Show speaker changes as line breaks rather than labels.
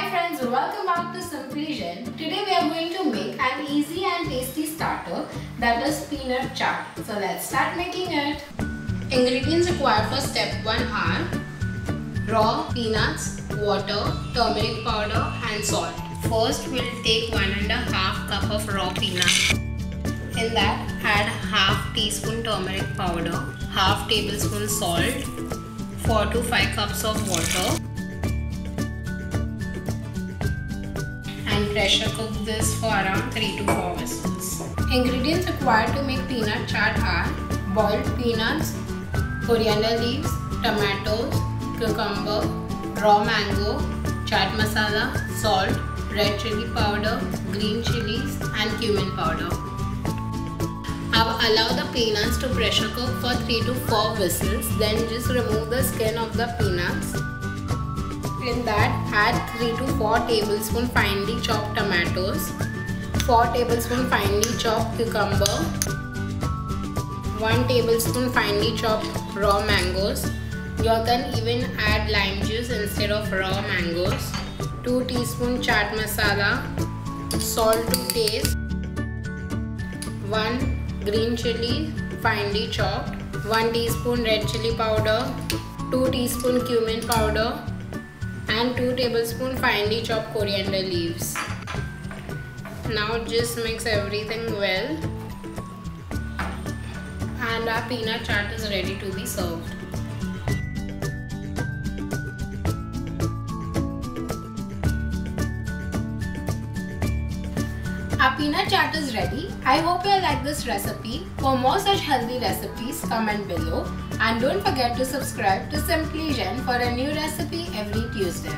Hi friends, welcome back to Simply Jain. Today we are going to make an easy and tasty starter, that is peanut chaat. So let's start making it. Ingredients required for step 1 are raw peanuts, water, turmeric powder and salt. First we'll take 1.5 cup of raw peanuts. In that add half teaspoon turmeric powder, half tablespoon salt, 4 to 5 cups of water. And pressure cook this for around 3 to 4 whistles. Ingredients required to make peanut chaat are boiled peanuts, coriander leaves, tomatoes, cucumber, raw mango, chaat masala, salt, red chilli powder, green chilies and cumin powder. I've allowed the peanuts to pressure cook for 3 to 4 whistles, then just remove the skin of the peanuts. In that add 3 to 4 tablespoon finely chopped tomatoes, 4 tablespoon finely chopped cucumber, 1 tablespoon finely chopped raw mangoes. You can even add lime juice instead of raw mangoes, 2 teaspoon chaat masala, salt to taste, 1 green chili finely chopped, 1 teaspoon red chilli powder, 2 teaspoon cumin powder and 2 tablespoon finely chopped coriander leaves. Now just mix everything well and our peanut chaat is ready to be served. Our peanut chaat is ready. I hope you like this recipe. For more such healthy recipes, comment below and don't forget to subscribe to Simply Jain for a new recipe every Tuesday.